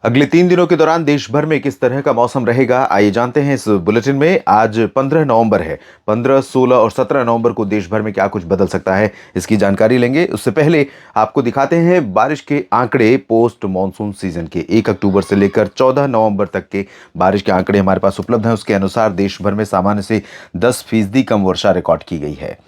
अगले 3 दिनों के दौरान देश भर में किस तरह का मौसम रहेगा, आइए जानते हैं इस बुलेटिन में। आज 15 नवंबर है। 15, 16 और 17 नवंबर को देश भर में क्या कुछ बदल सकता है, इसकी जानकारी लेंगे। उससे पहले आपको दिखाते हैं बारिश के आंकड़े पोस्ट मॉनसून सीजन के। 1 अक्टूबर से लेकर 14 नवंबर तक के बारिश के आंकड़े हमारे पास उपलब्ध हैं। उसके अनुसार देश भर में सामान्य से 10% कम वर्षा रिकॉर्ड की गई है।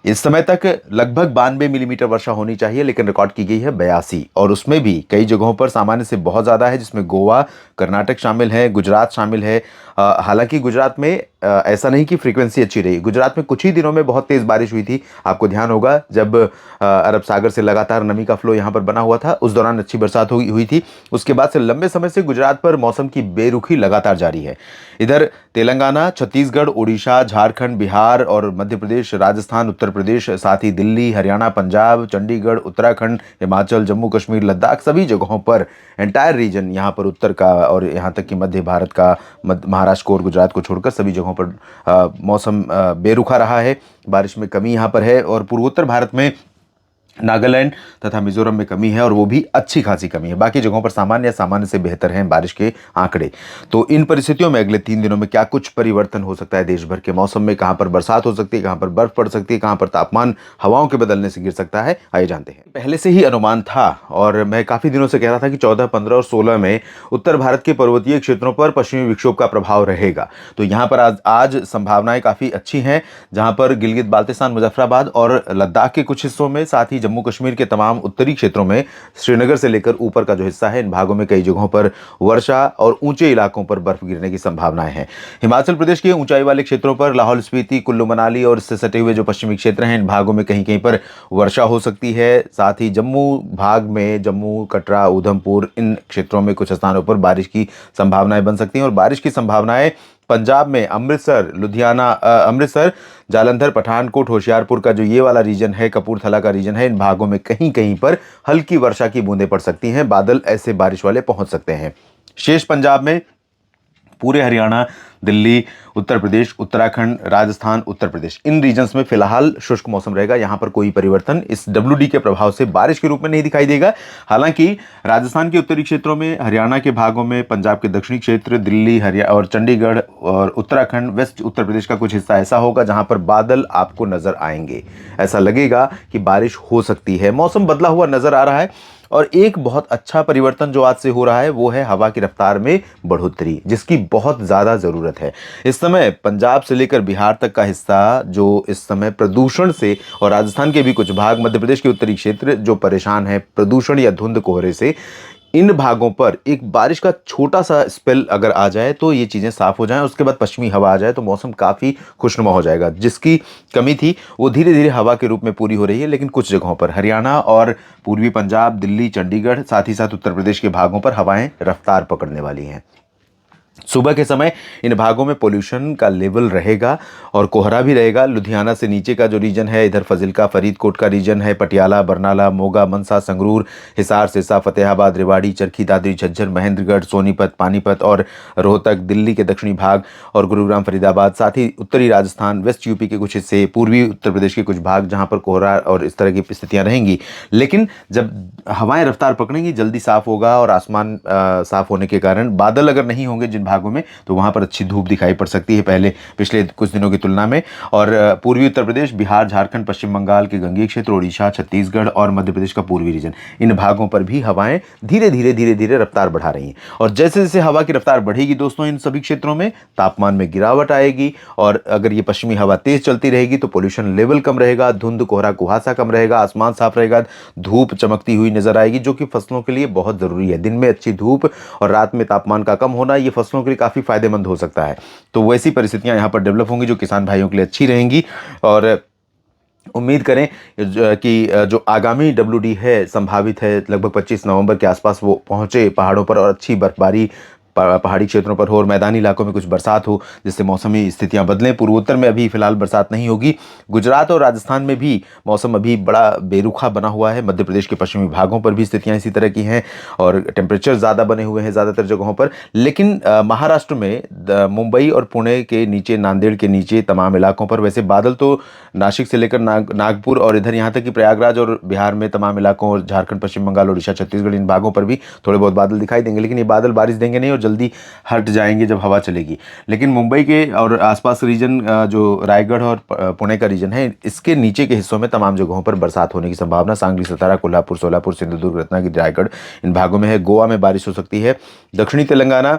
इस समय तक लगभग 92 मिलीमीटर वर्षा होनी चाहिए, लेकिन रिकॉर्ड की गई है 82, और उसमें भी कई जगहों पर सामान्य से बहुत ज़्यादा है, जिसमें गोवा, कर्नाटक शामिल है, गुजरात शामिल है। हालांकि गुजरात में ऐसा नहीं कि फ्रीक्वेंसी अच्छी रही। गुजरात में कुछ ही दिनों में बहुत तेज़ बारिश हुई थी। आपको ध्यान होगा जब अरब सागर से लगातार नमी का फ्लो यहाँ पर बना हुआ था, उस दौरान अच्छी बरसात हुई हुई थी। उसके बाद से लंबे समय से गुजरात पर मौसम की बेरुखी लगातार जारी है। इधर तेलंगाना, छत्तीसगढ़, उड़ीसा, झारखंड, बिहार और मध्य प्रदेश, राजस्थान, उत्तर प्रदेश, साथ ही दिल्ली, हरियाणा, पंजाब, चंडीगढ़, उत्तराखंड, हिमाचल, जम्मू कश्मीर, लद्दाख, सभी जगहों पर एंटायर रीजन, यहाँ पर उत्तर का और यहाँ तक कि मध्य भारत का, महाराष्ट्र को और गुजरात को छोड़कर सभी जगहों पर मौसम बेरुखा रहा है। बारिश में कमी यहाँ पर है, और पूर्वोत्तर भारत में नागालैंड तथा मिजोरम में कमी है, और वो भी अच्छी खासी कमी है। बाकी जगहों पर सामान्य या सामान्य से बेहतर हैं बारिश के आंकड़े। तो इन परिस्थितियों में अगले 3 दिनों में क्या कुछ परिवर्तन हो सकता है देश भर के मौसम में, कहां पर बरसात हो सकती है, कहां पर बर्फ पड़ सकती है, कहां पर तापमान हवाओं के बदलने से गिर सकता है, आइए जानते हैं। पहले से ही अनुमान था, और मैं काफी दिनों से कह रहा था कि 14, 15 और 16 में उत्तर भारत के पर्वतीय क्षेत्रों पर पश्चिमी विक्षोभ का प्रभाव रहेगा। तो यहाँ पर आज संभावनाएं काफी अच्छी हैं, जहां पर गिलगित बाल्टिस्तान, मुजफ्फराबाद और लद्दाख के कुछ हिस्सों में, साथ ही जम्मू कश्मीर के तमाम उत्तरी क्षेत्रों में, श्रीनगर से लेकर ऊपर का जो हिस्सा है, इन भागों में कई जगहों पर वर्षा और ऊंचे इलाकों पर बर्फ गिरने की संभावनाएं हैं। हिमाचल प्रदेश के ऊंचाई वाले क्षेत्रों पर, लाहौल स्पीति, कुल्लू मनाली और इससे सटे हुए जो पश्चिमी क्षेत्र हैं, इन भागों में कहीं कहीं पर वर्षा हो सकती है। साथ ही जम्मू भाग में, जम्मू, कटरा, उधमपुर, इन क्षेत्रों में कुछ स्थानों पर बारिश की संभावनाएं बन सकती हैं। और बारिश की संभावनाएं पंजाब में अमृतसर, लुधियाना, अमृतसर, जालंधर, पठानकोट, होशियारपुर का जो ये वाला रीजन है, कपूरथला का रीजन है, इन भागों में कहीं कहीं पर हल्की वर्षा की बूंदें पड़ सकती हैं। बादल ऐसे बारिश वाले पहुंच सकते हैं। शेष पंजाब में, पूरे हरियाणा, दिल्ली, उत्तर प्रदेश, उत्तराखंड, राजस्थान, उत्तर प्रदेश, इन रीजन्स में फिलहाल शुष्क मौसम रहेगा। यहां पर कोई परिवर्तन इस डब्ल्यूडी के प्रभाव से बारिश के रूप में नहीं दिखाई देगा। हालांकि राजस्थान के उत्तरी क्षेत्रों में, हरियाणा के भागों में, पंजाब के दक्षिणी क्षेत्र, दिल्ली, हरियाणा और चंडीगढ़ और उत्तराखंड, वेस्ट उत्तर प्रदेश का कुछ हिस्सा ऐसा होगा जहां पर बादल आपको नजर आएंगे। ऐसा लगेगा कि बारिश हो सकती है। मौसम बदला हुआ नजर आ रहा है। और एक बहुत अच्छा परिवर्तन जो आज से हो रहा है वो है हवा की रफ्तार में बढ़ोतरी, जिसकी बहुत ज़्यादा ज़रूरत है। इस समय पंजाब से लेकर बिहार तक का हिस्सा जो इस समय प्रदूषण से, और राजस्थान के भी कुछ भाग, मध्य प्रदेश के उत्तरी क्षेत्र जो परेशान है प्रदूषण या धुंध कोहरे से, इन भागों पर एक बारिश का छोटा सा स्पेल अगर आ जाए तो ये चीज़ें साफ हो जाएं, उसके बाद पश्चिमी हवा आ जाए तो मौसम काफ़ी खुशनुमा हो जाएगा। जिसकी कमी थी वो धीरे धीरे हवा के रूप में पूरी हो रही है। लेकिन कुछ जगहों पर, हरियाणा और पूर्वी पंजाब, दिल्ली, चंडीगढ़, साथ ही साथ उत्तर प्रदेश के भागों पर हवाएं रफ्तार पकड़ने वाली हैं। सुबह के समय इन भागों में पोल्यूशन का लेवल रहेगा और कोहरा भी रहेगा। लुधियाना से नीचे का जो रीजन है, इधर फजिल्का, फरीदकोट का रीजन है, पटियाला, बरनाला, मोगा, मनसा, संगरूर, हिसार, सिरसा, फतेहाबाद, रेवाड़ी, चरखी दादरी, झज्जर, महेंद्रगढ़, सोनीपत, पानीपत और रोहतक, दिल्ली के दक्षिणी भाग और गुरुग्राम, फरीदाबाद, साथ ही उत्तरी राजस्थान, वेस्ट यूपी के कुछ हिस्से, पूर्वी उत्तर प्रदेश के कुछ भाग, जहां पर कोहरा और इस तरह की स्थितियां रहेंगी। लेकिन जब हवाएं रफ्तार पकड़ेंगी, जल्दी साफ होगा, और आसमान साफ होने के कारण बादल अगर नहीं होंगे जिन भागों में, तो वहां पर अच्छी धूप दिखाई पड़ सकती है पिछले कुछ दिनों की तुलना में। और पूर्वी उत्तर प्रदेश, बिहार, झारखंड, पश्चिम बंगाल के गंगीय क्षेत्र, उड़ीसा, छत्तीसगढ़ और मध्य प्रदेश का पूर्वी रीजन, इन भागों पर भी हवाएं धीरे धीरे रफ्तार बढ़ा रही हैं। और जैसे जैसे हवा की रफ्तार बढ़ेगी दोस्तों, इन सभी क्षेत्रों में तापमान में गिरावट आएगी। और अगर ये पश्चिमी हवा तेज चलती रहेगी तो पोल्यूशन लेवल कम रहेगा, धुंध, कोहरा, कुहासा कम रहेगा, आसमान साफ रहेगा, धूप चमकती हुई नजर आएगी, जो कि फसलों के लिए बहुत जरूरी है। दिन में अच्छी धूप और रात में तापमान का कम होना, ये फसलों के लिए काफी फायदेमंद हो सकता है। तो वैसी परिस्थितियां यहां पर डेवलप होंगी जो किसान भाइयों के लिए अच्छी रहेंगी। और उम्मीद करें कि जो आगामी डब्ल्यूडी है, संभावित है लगभग 25 नवंबर के आसपास वो पहुंचे पहाड़ों पर और अच्छी बर्फबारी पहाड़ी क्षेत्रों पर हो और मैदानी इलाकों में कुछ बरसात हो, जिससे मौसमी स्थितियां बदलें। पूर्वोत्तर में अभी फिलहाल बरसात नहीं होगी। गुजरात और राजस्थान में भी मौसम अभी बड़ा बेरुखा बना हुआ है। मध्य प्रदेश के पश्चिमी भागों पर भी स्थितियां इसी तरह की हैं और टेम्परेचर ज़्यादा बने हुए हैं ज़्यादातर जगहों पर। लेकिन महाराष्ट्र में मुंबई और पुणे के नीचे, नांदेड़ के नीचे तमाम इलाकों पर वैसे बादल तो नासिक से लेकर नागपुर और इधर यहाँ तक कि प्रयागराज और बिहार में तमाम इलाकों और झारखंड, पश्चिम बंगाल, उड़ीसा, छत्तीसगढ़, इन भागों पर भी थोड़े बहुत बादल दिखाई देंगे। लेकिन ये बादल बारिश देंगे नहीं और जल्दी हट जाएंगे जब हवा चलेगी। लेकिन मुंबई के और आसपास रीजन, जो रायगढ़ और पुणे का रीजन है, इसके नीचे के हिस्सों में तमाम जगहों पर बरसात होने की संभावना सांगली, सतारा, कोल्हापुर, सोलापुर, सिंधुदुर्ग, रत्नागिरी, रायगढ़, इन भागों में है। गोवा में बारिश हो सकती है। दक्षिणी तेलंगाना,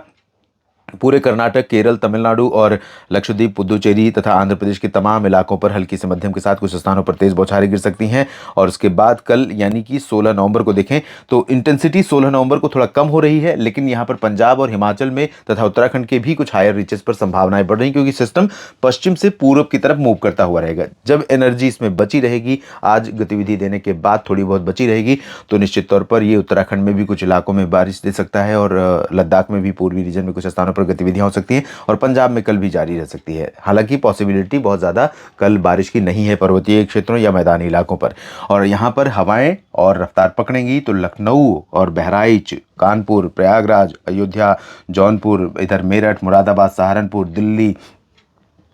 पूरे कर्नाटक, केरल, तमिलनाडु और लक्षद्वीप, पुदुचेरी तथा आंध्र प्रदेश के तमाम इलाकों पर हल्की से मध्यम के साथ कुछ स्थानों पर तेज बौछारें गिर सकती हैं। और उसके बाद कल यानी कि 16 नवंबर को देखें तो इंटेंसिटी 16 नवंबर को थोड़ा कम हो रही है, लेकिन यहाँ पर पंजाब और हिमाचल में तथा उत्तराखंड के भी कुछ हायर रीचेस पर संभावनाएं बढ़ रही, क्योंकि सिस्टम पश्चिम से पूर्व की तरफ मूव करता हुआ रहेगा। जब एनर्जी इसमें बची रहेगी, आज गतिविधि देने के बाद थोड़ी बहुत बची रहेगी, तो निश्चित तौर पर ये उत्तराखंड में भी कुछ इलाकों में बारिश दे सकता है और लद्दाख में भी, पूर्वी रीजन में कुछ स्थानों पर गतिविधियां हो सकती हैं और पंजाब में कल भी जारी रह सकती है। हालांकि पॉसिबिलिटी बहुत ज़्यादा कल बारिश की नहीं है पर्वतीय क्षेत्रों या मैदानी इलाकों पर। और यहाँ पर हवाएं और रफ्तार पकड़ेंगी तो लखनऊ और बहराइच, कानपुर, प्रयागराज, अयोध्या, जौनपुर, इधर मेरठ, मुरादाबाद, सहारनपुर, दिल्ली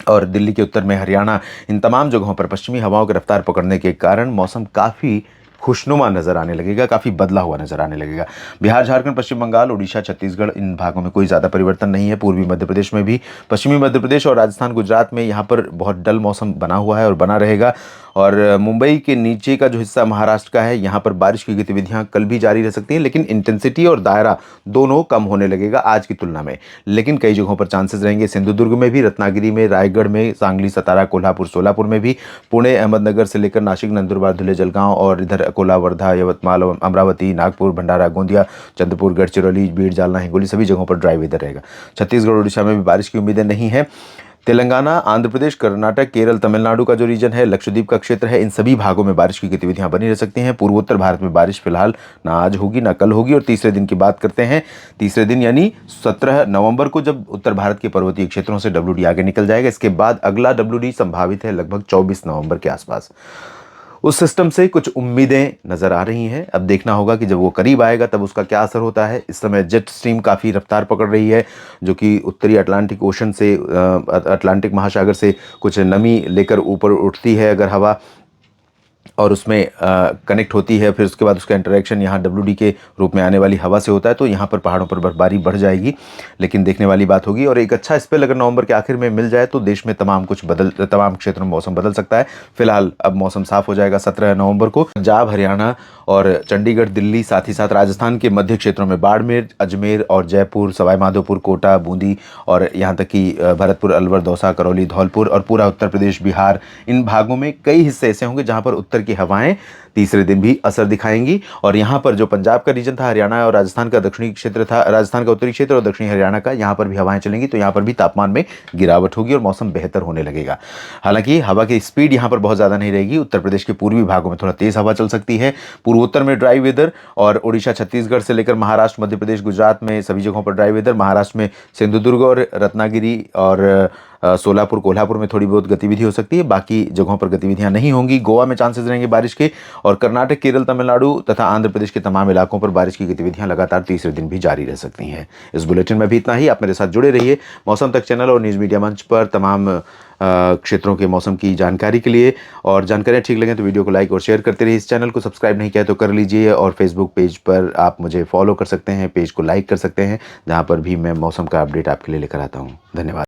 और दिल्ली के उत्तर में हरियाणा, इन तमाम जगहों पर पश्चिमी हवाओं की रफ्तार पकड़ने के कारण मौसम काफ़ी खुशनुमा नजर आने लगेगा, काफ़ी बदला हुआ नजर आने लगेगा। बिहार, झारखंड, पश्चिम बंगाल, उड़ीसा, छत्तीसगढ़, इन भागों में कोई ज़्यादा परिवर्तन नहीं है। पूर्वी मध्य प्रदेश में भी, पश्चिमी मध्य प्रदेश और राजस्थान, गुजरात में यहाँ पर बहुत डल मौसम बना हुआ है और बना रहेगा। और मुंबई के नीचे का जो हिस्सा महाराष्ट्र का है, यहाँ पर बारिश की गतिविधियाँ कल भी जारी रह सकती हैं, लेकिन इंटेंसिटी और दायरा दोनों कम होने लगेगा आज की तुलना में। लेकिन कई जगहों पर चांसेस रहेंगे, सिंधुदुर्ग में भी, रत्नागिरी में, रायगढ़ में, सांगली, सतारा, कोल्हापुर, सोलापुर में भी, पुणे, अहमदनगर से लेकर नासिक, नंदुरबार, धुले, जलगांव और इधर अकोला, वर्धा, यवतमाल, अमरावती, नागपुर, भंडारा, गोंदिया, चंद्रपुर, गढ़चिरौली, बीड़, जालना, हिंगोली, सभी जगहों पर ड्राई वेदर रहेगा। छत्तीसगढ़, उड़ीसा में भी बारिश की उम्मीदें नहीं है। तेलंगाना, आंध्र प्रदेश, कर्नाटक, केरल, तमिलनाडु का जो रीजन है, लक्षद्वीप का क्षेत्र है, इन सभी भागों में बारिश की गतिविधियां बनी रह सकती हैं। पूर्वोत्तर भारत में बारिश फिलहाल ना आज होगी ना कल होगी। और तीसरे दिन की बात करते हैं, तीसरे दिन यानी 17 नवंबर को, जब उत्तर भारत के पर्वतीय क्षेत्रों से WD आगे निकल जाएगा। इसके बाद अगला WD संभावित है लगभग 24 नवंबर के आसपास। उस सिस्टम से कुछ उम्मीदें नज़र आ रही हैं। अब देखना होगा कि जब वो करीब आएगा तब उसका क्या असर होता है। इस समय जेट स्ट्रीम काफ़ी रफ्तार पकड़ रही है, जो कि उत्तरी अटलांटिक ओशन से, अटलांटिक महासागर से कुछ नमी लेकर ऊपर उठती है अगर हवा, और उसमें कनेक्ट होती है, फिर उसके बाद उसका इंटरेक्शन यहाँ WD के रूप में आने वाली हवा से होता है, तो यहाँ पर पहाड़ों पर बर्फबारी बढ़ जाएगी। लेकिन देखने वाली बात होगी। और एक अच्छा स्पेल अगर नवंबर के आखिर में मिल जाए तो देश में तमाम क्षेत्रों में मौसम बदल सकता है। फिलहाल अब मौसम साफ हो जाएगा 17 नवंबर को। पंजाब, हरियाणा और चंडीगढ़, दिल्ली, साथ ही साथ राजस्थान के मध्य क्षेत्रों में बाड़मेर, अजमेर और जयपुर, सवाई माधोपुर, कोटा, बूंदी और यहाँ तक कि भरतपुर, अलवर, दौसा, करौली, धौलपुर और पूरा उत्तर प्रदेश, बिहार, इन भागों में कई हिस्से ऐसे होंगे जहाँ पर उत्तर की हवाएं तीसरे दिन भी असर दिखाएंगी। और यहाँ पर जो पंजाब का रीजन था, हरियाणा और राजस्थान का दक्षिणी क्षेत्र था, राजस्थान का उत्तरी क्षेत्र और दक्षिणी हरियाणा का, यहाँ पर भी हवाएं चलेंगी, तो यहाँ पर भी तापमान में गिरावट होगी और मौसम बेहतर होने लगेगा। हालांकि हवा की स्पीड यहाँ पर बहुत ज़्यादा नहीं रहेगी। उत्तर प्रदेश के पूर्वी भागों में थोड़ा तेज़ हवा चल सकती है, पूर्वोत्तर में ड्राई वेदर, और उड़ीसा, छत्तीसगढ़ से लेकर महाराष्ट्र, मध्य प्रदेश, गुजरात में सभी जगहों पर ड्राई वेदर। महाराष्ट्र में सिंधुदुर्ग और रत्नागिरी और सोलापुर, कोल्हापुर में थोड़ी बहुत गतिविधि हो सकती है, बाकी जगहों पर गतिविधियां नहीं होंगी। गोवा में चांसेस रहेंगे बारिश के, और कर्नाटक, केरल, तमिलनाडु तथा आंध्र प्रदेश के तमाम इलाकों पर बारिश की गतिविधियां लगातार तीसरे दिन भी जारी रह सकती हैं। इस बुलेटिन में भी इतना ही। आप मेरे साथ जुड़े रहिए मौसम तक चैनल और न्यूज़ मीडिया मंच पर तमाम क्षेत्रों के मौसम की जानकारी के लिए। और जानकारियाँ ठीक लगे तो वीडियो को लाइक और शेयर करते रहिए। इस चैनल को सब्सक्राइब नहीं किया तो कर लीजिए, और फेसबुक पेज पर आप मुझे फॉलो कर सकते हैं, पेज को लाइक कर सकते हैं, जहाँ पर भी मैं मौसम का अपडेट आपके लिए लेकर आता हूँ। धन्यवाद।